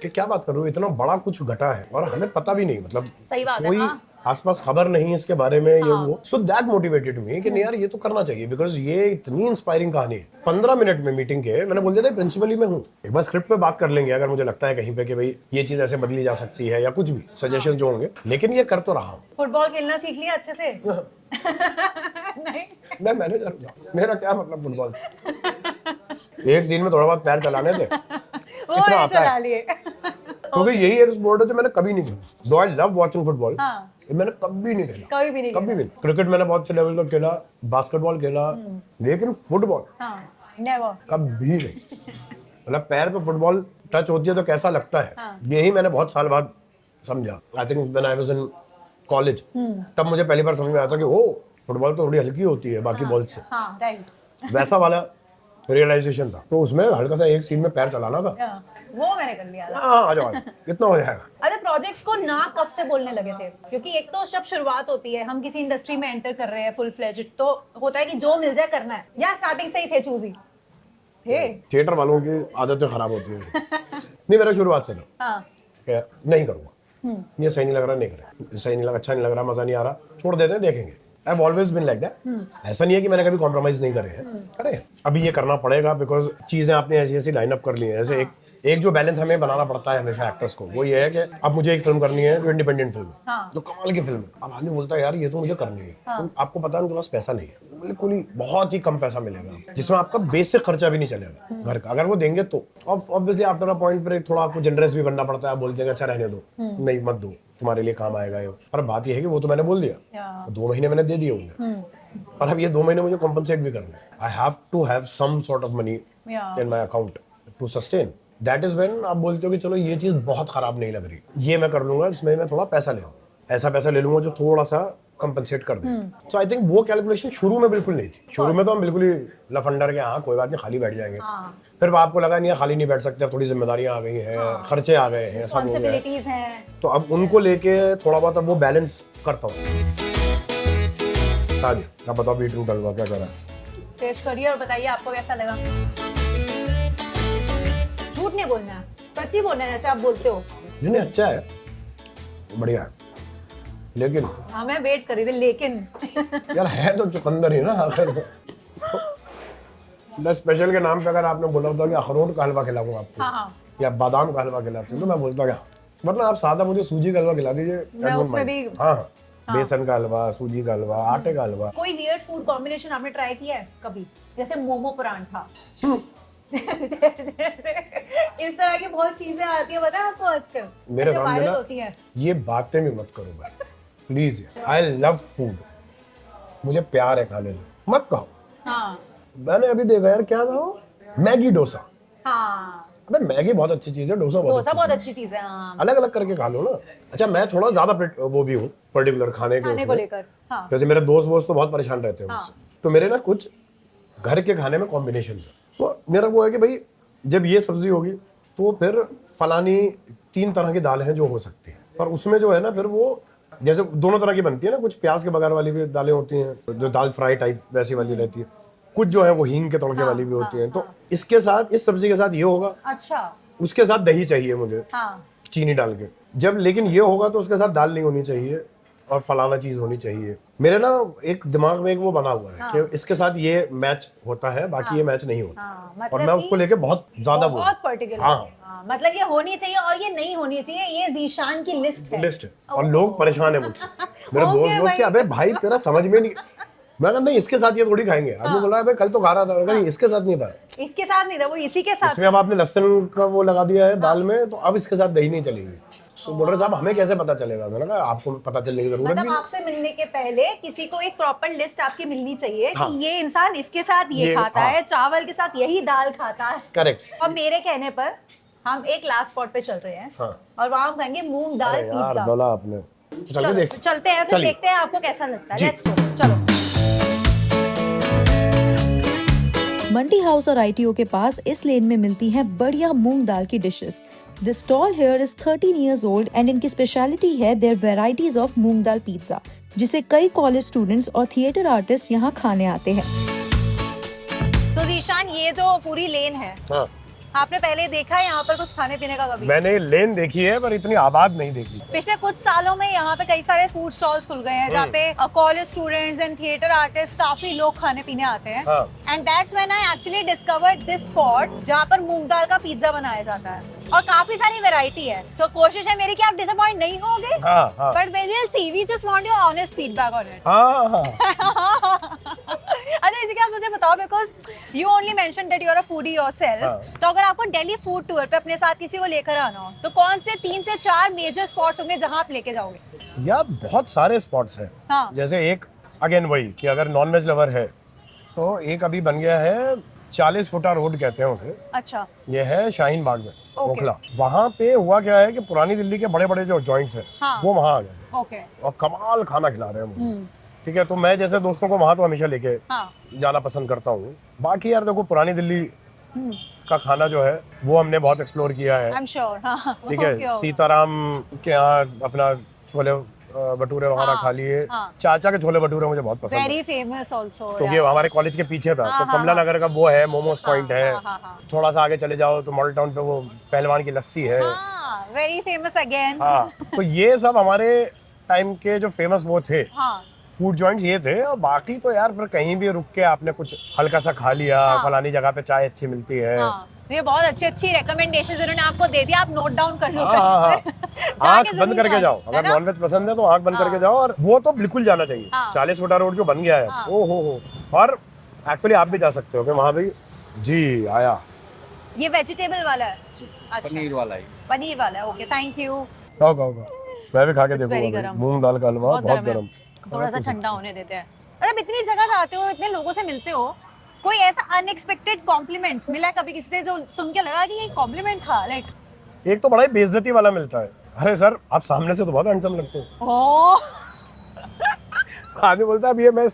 कि क्या बात कर रहे हो, इतना बड़ा कुछ घटा है और हमें पता भी नहीं, मतलब सही बात कोई है, हाँ। आसपास खबर नहीं इसके बारे में, ये वो। सो दैट मोटिवेटेड मी कि नहीं यार ये तो करना चाहिए, बिकॉज ये इतनी इंस्पायरिंग कहानी है। 15 मिनट में मीटिंग के मैंने बोल दिया था प्रिंसिपली मैं हूँ, एक बार स्क्रिप्ट पे बात कर लेंगे अगर मुझे लगता है कहीं पे कि भाई ये चीज ऐसे बदली जा सकती है या कुछ भी सजेशन जो होंगे, लेकिन ये कर तो रहा हूँ। फुटबॉल खेलना सीख लिया अच्छे से? नहीं, मैं मैनेजर हूँ, मेरा क्या मतलब फुटबॉल से। एक दिन में थोड़ा बहुत पैर चलाने थे, वो ये चला लिए। क्योंकि यही एक स्पोर्ट है जो मैंने कभी नहीं खेला। दो आई लव वाचिंग फुटबॉल, मैंने कभी नहीं खेला, कभी भी नहीं, कभी भी। क्रिकेट मैंने बहुत से लेवल तक खेला, बास्केटबॉल खेला, लेकिन फुटबॉल नेवर, कभी नहीं। मतलब पैर पे फुटबॉल टच होती है तो कैसा लगता है, यही मैंने बहुत साल बाद समझा। I think when I was in college, तब मुझे पहली बार समझ में आया था कि ओ फुटबॉल तो थोड़ी हल्की होती है बाकी बॉल से। राइट, वैसा वाला रियलाइजेशन था। तो उसमें हल्का सा एक सीन में पैर चलाना था, वो मैंने कर लिया था। हाँ आ जाओ, इतना हो जाएगा। अच्छा, प्रोजेक्ट्स को ना कब से बोलने लगे थे? क्योंकि एक तो जब शुरुआत होती है, हम किसी इंडस्ट्री में एंटर कर रहे हैं फुल फ्लेज्ड, तो होता है कि जो मिल जाए करना है, या स्टार्टिंग से ही थे चूजी? थे थिएटर वालों की आदतें खराब होती है। नहीं, मेरा शुरुआत से था नहीं करूंगा, ये सही नहीं लग रहा, नहीं करें, सही नहीं लगा, अच्छा नहीं लग रहा, मजा नहीं आ रहा, छोड़ देते हैं, देखेंगे। I've always been like that. ऐसा नहीं है कि मैंने कभी कॉम्प्रोमाइज नहीं करे हैं, करे। अभी ये करना पड़ेगा बिकॉज चीजें आपने ऐसी ऐसी लाइन अप कर ली है। ऐसे एक जो बैलेंस हमें बनाना पड़ता है हमेशा एक्टर्स को, वो ये है कि अब मुझे एक फिल्म करनी है जो इंडिपेंडेंट फिल्म है, जो कमाल की फिल्म है। अब आदमी बोलता है यार ये तो मुझे करनी है, तो आपको पता है उनके पास पैसा नहीं है, बिल्कुल ही बहुत ही कम पैसा मिलेगा जिसमें आपका बेसिक खर्चा भी नहीं चलेगा घर का। अगर वो देंगे तो ऑब्वियसली आफ्टर अ पॉइंट पर थोड़ा आपको जनरस भी बनना पड़ता है। बोलते हैं अच्छा रहने दो, नहीं मत दो, तुम्हारे लिए काम आएगा ये। पर बात ये है कि वो तो मैंने बोल दिया, 2 महीने मैंने दे दिए होंगे, और अब ये 2 महीने मुझे कॉम्पनसेट भी करना है। I have to have some sort of money in my account to sustain. That is when आप बोलते हो कि चलो ये चीज बहुत खराब नहीं लग रही, ये मैं कर लूंगा, इसमें मैं थोड़ा पैसा ले लूंगा, ऐसा पैसा ले लूंगा जो थोड़ा सा कंपनसेट कर दे। तो आई थिंक वो कैलकुलेशन शुरू में बिल्कुल नहीं थी। शुरू में तो हम बिल्कुल ही लफंडर के हाँ कोई बात नहीं खाली बैठ जाएंगे। फिर आपको लगा नहीं खाली नहीं बैठ सकते, अब थोड़ी जिम्मेदारियां आ गई हैं, खर्चे आ गए हैं, सब हो गया है, तो अब उनको लेके थोड़ा बहुत अब वो बैलेंस करता हूँ। हाँ जी, आप बताओ बीटरूट हलवा क्या करा? टेस्ट करिए और बताइए आपको कैसा लगा। झूठ नहीं बोलना है, सच्ची बोलना है जैसे आप बोलते हो। नहीं अच्छा है, बढ़िया है, लेकिन हाँ मैं वेट कर रही थी, लेकिन यार है तो चुकंदर ही ना आखिर में। मैं स्पेशल के नाम पे अगर आपने बोला होता कि अखरोट का हलवा खिलाऊंगा आपको, या बादाम का हलवा खिलाते तो मैं बोलता क्या, वरना आप सादा मुझे सूजी का हलवा खिला दीजिए। मैं उसमें भी हाँ बेसन का हलवा, सूजी का हलवा, आटे का हलवा। कोई वियर्ड फूड कॉम्बिनेशन आपने ट्राई किया है कभी, जैसे मोमो परांठा? इस तरह की बहुत चीजें आती है, पता है आपको आजकल मेरे सामने ना ये बातें भी मत करो भाई प्लीज। आई लव फूड, मुझे प्यार है खाने से, मत कहो। हाँ मैंने अभी देखा यार क्या था, मैगी डोसा। हाँ, अबे मैगी बहुत अच्छी चीज है, डोसा डोसा बहुत चीज अच्छी चीज है। हाँ, है। अलग अलग करके खा लो ना। अच्छा मैं थोड़ा ज्यादा वो भी हूँ पर्टिकुलर खाने के खाने को उसमें। लेकर। हाँ, जैसे मेरे दोस्त तो बहुत परेशान रहते हैं हाँ। मुझसे, तो मेरे ना कुछ घर के खाने में कॉम्बिनेशन है। तो मेरा वो है कि भाई जब ये सब्जी होगी तो फिर फलानी 3 तरह की दाल हैं जो हो सकती है, पर उसमें जो है ना फिर वो जैसे दोनों तरह की बनती है ना, कुछ प्याज के बगैर वाली भी दालें होती हैं जो दाल फ्राई टाइप वैसी वाली रहती है, कुछ जो है वो हींग के तड़के वाली भी होती हैं। तो इसके साथ इस सब्जी के साथ ये होगा, अच्छा। उसके साथ दही चाहिए मुझे हाँ, चीनी डाल के, जब लेकिन ये होगा तो उसके साथ दाल नहीं होनी चाहिए और फलाना चीज होनी चाहिए। मेरे ना एक दिमाग में एक वो बना हुआ है कि इसके साथ ये मैच होता है, बाकी ये मैच नहीं होता। हाँ, और मतलब मैं उसको लेके बहुत ज्यादा वो बहुत पर्टिकुलर। हाँ मतलब ये होनी चाहिए और ये नहीं होनी चाहिए, ये जीशान की लिस्ट है। लिस्ट है। और लोग परेशान है मुझसे, मेरे Okay दोस्त के, भाई। अबे भाई तेरा समझ में नहीं। मैं कहा नहीं इसके साथ ये थोड़ी खाएंगे। आपने बोला अबे कल तो खा रहा था, मैं कहा, नहीं इसके साथ नहीं था, इसके साथ नहीं था, वो इसी के साथ। इसमें अब आपने लहसुन का वो लगा दिया है दाल में, तो अब इसके साथ दही नहीं चलेगी। तो बोल रहे साहब हमें कैसे पता चलेगा? मैंने कहा आपको पता चलने की जरूरत मतलब भी नहीं। आपसे मिलने के पहले किसी को एक प्रॉपर लिस्ट आपकी मिलनी चाहिए हाँ। कि ये इंसान इसके साथ ये खाता हाँ। है, चावल के साथ यही दाल खाता है। करेक्ट। और मेरे कहने पर हम एक लास्ट स्पॉट पे चल रहे हैं। हाँ। और वहां हम खाएंगे मूंग दाल अरे यार पिज्जा। बोला आपने, तो चल के चलो, देख चलते हैं, फिर चलिए। देखते हैं आपको कैसा लगता है। जी। लेट्स गो, चलो। मंडी हाउस और ITO के पास इस लेन में मिलती हैं बढ़िया मूंग दाल की dishes. This stall here is 13 years old and इनकी स्पेशलिटी है their varieties of moong dal pizza, जिसे कई कॉलेज स्टूडेंट्स और थिएटर आर्टिस्ट यहाँ खाने आते हैं। तो जीशान, ये जो पूरी लेन है, हाँ आपने पहले देखा है यहाँ पर कुछ खाने पीने का कभी? मैंने लेन देखी है पर इतनी आबाद नहीं देखी। पिछले कुछ सालों में यहाँ पे कई सारे फूड स्टॉल्स खुल गए हैं जहाँ पे college students and theatre artist काफी लोग खाने पीने आते हैं। हाँ। And that's when I actually discovered this spot जहाँ पर मूंग दाल का पिज्जा बनाया जाता है और काफी सारी वैरायटी है। सो कोशिश है मेरी कि आप डिसअपॉइंट नहीं होगे, हाँ हाँ but we will see, we just want your honest feedback on it. हाँ हाँ अच्छा, इसी के आप मुझे बताओ, because you only mention that you are a foodie yourself. हाँ। तो अगर आपको दिल्ली फूड टूर पे अपने साथ किसी को लेकर आना हो तो कौन से 3 से 4 मेजर स्पॉट्स होंगे जहां आप लेके जाओगे? यार बहुत सारे स्पॉट्स हैं। हाँ। जैसे एक अगेन वही कि अगर नॉनवेज लवर है तो एक अभी बन गया है 40 फुटा रोड कहते हैं उसे, अच्छा। ये है शाहीन बाग में Okay. ओखला। वहाँ पे हुआ क्या है कि पुरानी दिल्ली के बड़े बड़े जो जॉइंट्स हैं हाँ। वो वहाँ आ गए ओके। और कमाल खाना खिला रहे हैं मुझे। ठीक है, तो मैं जैसे दोस्तों को वहाँ तो हमेशा लेके हाँ। जाना पसंद करता हूँ। बाकी यार देखो पुरानी दिल्ली का खाना जो है वो हमने बहुत एक्सप्लोर किया है। I am sure. हाँ। ठीक है, सीताराम के यहाँ अपना छोले भटूरे वगैरह हाँ, खा लिए। हाँ। चाचा के छोले भटूरे मुझे बहुत पसंद है वेरी फेमस आल्सो। क्योंकि हमारे कॉलेज के पीछे था। हाँ, तो हाँ, कमला नगर का वो है, मोमोज पॉइंट है। हाँ। थोड़ा सा आगे चले जाओ तो मॉडल टाउन पे वो पहलवान की लस्सी है। हाँ, वेरी फेमस अगेन। हाँ, तो ये सब हमारे टाइम के जो फेमस वो थे हाँ। फूड जॉइंट्स ये थे। और बाकी तो यार फिर कहीं भी रुक के आपने कुछ हल्का सा खा लिया। हाँ। फलानी जगह पे चाय अच्छी मिलती है। हाँ, ये बहुत अच्छी अच्छी रिकमेंडेशंस उन्होंने आपको दे दिया, आप नोट डाउन कर लो। हाँ। जाके आंख जरूर बंद करके खाना, जाओ, है अगर ना? नॉनवेज पसंद है तो आंख बंद हाँ। करके जाओ। और वो तो बिल्कुल जाना चाहिए। हाँ। 40 फुटा रोड जो बन गया है, हाँ। ओ हो। और एक्चुअली आप भी जा सकते हो कि वहाँ भी जी आया। ये वेजिटेबल वाला है? अच्छा, पनीर वाला ही। पनीर वाला है। Okay, thank you. खाओ मैं भी खा के very देखूंगा। गरम। मूंग दाल का हलवा बहुत है। गरम। थोड़ा सा ठंडा होने देते हैं। मतलब इतनी जगह जाते हो, इतने लोगों से मिलते हो, कोई ऐसा अनएक्सपेक्टेड कॉम्प्लीमेंट मिला कभी किसी से जो सुन के लगा कि ये कॉम्प्लीमेंट था? लाइक एक तो बड़ा ही बेइज्जती वाला मिलता है, अरे सर आप सामने से तो बहुत हैंडसम लगते हो। ओह, आदमी बोलता है अब ये मैं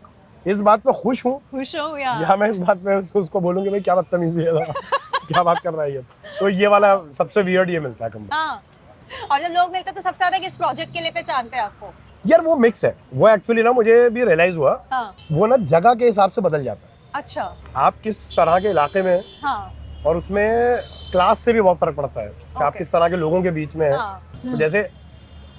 इस बात पे खुश हूँ खुश हूँ यार। या मैं इस बात पे उसको बोलूंगी भाई क्या बदतमीजी है क्या बात कर रहा है ये। तो ये वाला सबसे वियर्ड ये मिलता है कम। हाँ, और जब लोग मिलते हैं तो सबसे ज्यादा किस प्रोजेक्ट के लिए पहचानते हैं आपको? यार वो मिक्स है। वो एक्चुअली ना मुझे भी रियलाइज हुआ, हाँ। वो ना जगह के हिसाब से बदल जाता है। अच्छा। आप किस तरह के इलाके में हैं हाँ। और उसमें क्लास से भी बहुत फर्क पड़ता है कि आप Okay. किस तरह के लोगों के बीच में हैं। हाँ। तो जैसे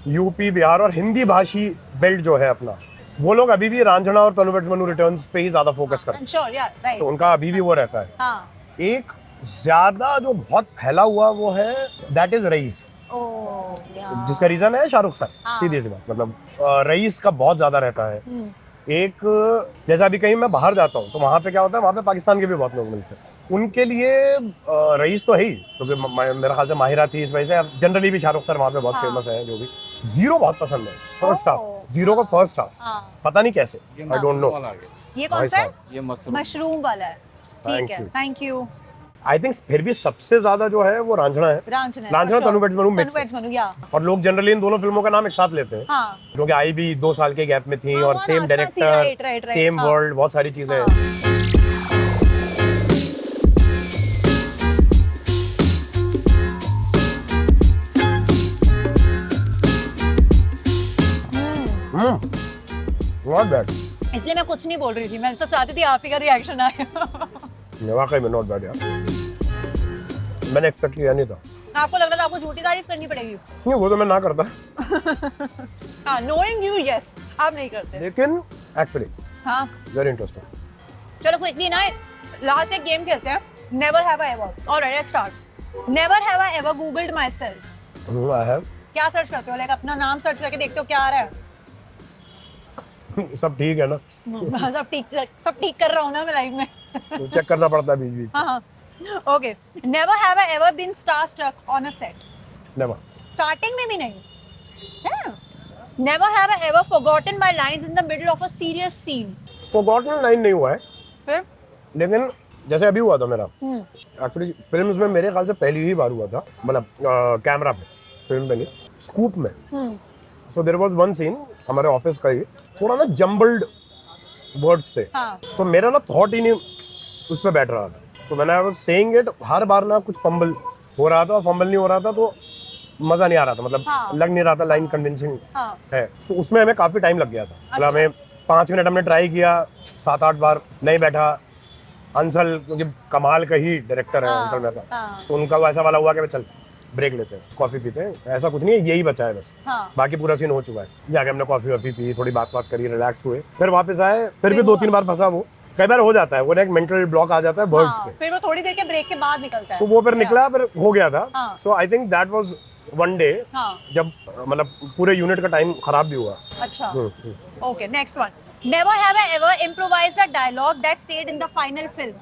यूपी बिहार और हिंदी भाषी बेल्ट जो है अपना, वो लोग अभी भी रांझना और तनु मनु रिटर्न्स पे ही ज्यादा फोकस करते आई एम श्योर यार, हैं। राइट। तो उनका अभी भी वो रहता है। हाँ। एक ज्यादा जो बहुत फैला हुआ वो है दैट इज रईस, ओह यार। जिसका रीजन है शाहरुख खान। हाँ। सीधी सी बात, मतलब रईस का बहुत ज्यादा रहता है। एक जैसा अभी कहीं मैं बाहर जाता हूँ तो वहाँ पे क्या होता है, वहाँ पे पाकिस्तान के भी बहुत लोग मिलते हैं। उनके लिए रईस तो है ही, क्योंकि मेरा ख्याल से माहिरा थी इस वजह से। जनरली भी शाहरुख सर वहाँ पे बहुत हाँ। फेमस है। जो भी जीरो बहुत पसंद है, फर्स्ट हाफ। ओह। जीरो का फर्स्ट हाफ हाँ। पता नहीं कैसे, आई डोंट नो। वाला आ गया। ये कौन भाई सा है? साहब। ये मशरूम। मशरूम वाला है। ठीक Thank है, you. Thank you. I think फिर भी सबसे ज्यादा जो है वो रांझना है। रांझना तनु वेड्स मनु मिक्स है। या और लोग जनरली इन दोनों फिल्मों का नाम एक साथ लेते हैं हाँ क्योंकि आई भी 2 साल के गैप में थी हाँ, और बहुत सेम आसपास ही, right, डायरेक्टर right, सेम हाँ। वर्ल्ड, बहुत सारी चीजें हाँ। Not bad. इसलिए मैं कुछ नहीं बोल रही थी, मैं तो चाहती थी आप ही का रिएक्शन आए। वाकई में नॉट बैड यार, मैंने एक्सपेक्ट किया नहीं था। आपको लग रहा था आपको झूठी तारीफ करनी पड़ेगी? नहीं वो तो मैं ना करता, हाँ, नोइंग यू यस, आप नहीं करते। लेकिन एक्चुअली हाँ वेरी इंटरेस्टिंग। चलो क्विकली ना लास्ट एक गेम खेलते हैं, never have I ever. Alright let's start. Never have I ever googled my self. I have. क्या सर्च करते हो? लाइक अपना नाम सर्च करके देखते हो क्या आ रहा है? सब ठीक है ना? सब ठीक कर रहा हूँ ना मैं लाइफ में। चेक करना पड़ता है बीच बीच। हाँ हाँ okay. Never have I ever been star struck on a set. Never. Starting में भी नहीं है। Never have I ever forgotten my lines in the middle of a serious scene. Forgotten line नहीं हुआ है, फिर लेकिन जैसे अभी हुआ था मेरा एक्चुअली फिल्म्स में, मेरे ख्याल से पहली ही बार हुआ था, मतलब कैमरा पे, फिल्म पे नहीं, स्कूप में। So there was one scene हमारे ऑफिस का ही, थोड़ा ना जम्बल्ड वर्ड्स थे। हाँ तो मेरा ना थॉट ही नहीं उस पे बैठ रहा था, तो मैंने आई वाज सेइंग इट, हर बार ना कुछ फंबल हो रहा था, फंबल नहीं हो रहा था तो मजा नहीं आ रहा था, मतलब हाँ। लग नहीं रहा था लाइन कन्विंसिंग हाँ है। तो उसमें हमें काफी टाइम लग गया था, मतलब हमें 5 मिनट हमने ट्राई किया, 7-8 बार नहीं बैठा। अंसल क्योंकि कमाल का ही डायरेक्टर है अंसल मेहता, हाँ तो उनका वैसा वाला हुआ कि चल ब्रेक लेते हैं, कॉफी पीते हैं, ऐसा कुछ नहीं है, यही बचा है बस। हाँ बाकी पूरा सीन हो चुका है। जाके हमने कॉफी वॉफी पी, थोड़ी बात करी, रिलैक्स हुए, फिर वापस आए, फिर भी 2-3 बार फंसा वो। कई बार हो जाता है वो, एक मेंटल ब्लॉक आ जाता है वर्ड्स हाँ, पे, फिर वो थोड़ी देर के ब्रेक के बाद निकलता है। तो वो फिर निकला, फिर हो गया था। हाँ। So I think that was one day हाँ जब मतलब पूरे यूनिट का टाइम खराब भी हुआ। अच्छा okay next one. Never have I ever improvised a dialogue that stayed in the final film.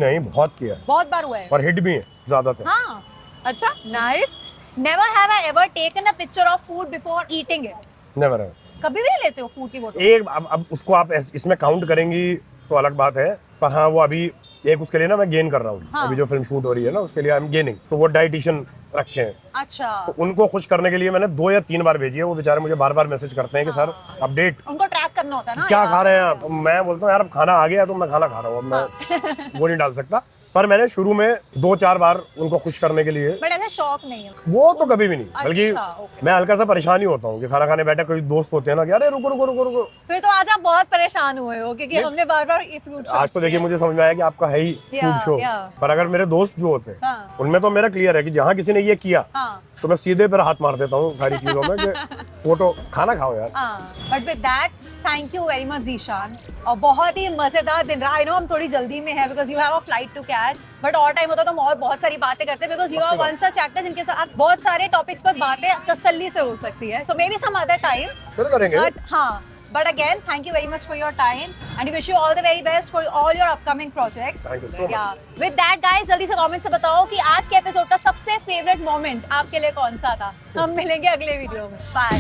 नहीं बहुत किया है, बहुत बार हुआ है। और हिट भी है ज्यादातर। हाँ अच्छा nice. Never have I ever taken a picture of food before eating it. Never है। कभी भी नहीं लेते हो फूड की फोटो? एक अब उसको आप इसमें काउंट करेंगी तो अलग बात है, पर हाँ वो अभी एक उसके लिए ना मैं गेन कर रहा हूँ। हाँ। अभी जो फिल्म शूट हो रही है ना उसके लिए आई एम गेनिंग, तो वो डाइटिशियन रखे हैं, अच्छा तो उनको खुश करने के लिए मैंने 2 या 3 बार भेजी है। वो बेचारे मुझे बार बार मैसेज करते हैं कि सर अपडेट उनको ट्रैक करना होता है ना क्या यार। खा रहे हैं आप। मैं बोलता हूँ यार अब खाना आ गया तो मैं खाना खा रहा हूँ, अब मैं वो नहीं डाल सकता। पर मैंने शुरू में 2-4 बार उनको खुश करने के लिए, बट ऐसा शौक नहीं है। वो तो कभी भी नहीं, बल्कि अच्छा, ओके। मैं हल्का सा परेशान ही होता हूँ कि खाना खाने बैठे कोई दोस्त होते हैं ना कि अरे रुको रुको रुको रुको। फिर तो आज आप बहुत परेशान हुए हो क्योंकि हमने बार बार फूड शो। आज तो देखिए मुझे समझ में आया कि आपका है ही फूड शो, पर अगर मेरे दोस्त जो होते हैं हाँ उनमें तो मेरा क्लियर है कि जहाँ किसी ने ये किया हाँ तो मैं सीधे पर हाथ मार देता हूँ सारी चीजों में कि फोटो खाना खाओ यार। But with that thank you very much Zeeshan, और बहुत ही मजेदार दिन रहा। आई नो हम थोड़ी जल्दी में है because you have a flight to catch, but और टाइम होता तो हम और बहुत सारी बातें करते हैं because you are one such actor जिनके साथ बहुत सारे टॉपिक्स पर बातें तसल्ली से हो सकती है। So maybe some other time फिर करेंगे। बट हाँ, but again thank you very much for your time and we wish you all the very best for all your upcoming projects. Thank you so much. Yeah. With that guys जल्दी से comment से बताओ कि आज के episode का सबसे favourite moment आपके लिए कौन सा था। हम मिलेंगे अगले वीडियो में। बाय।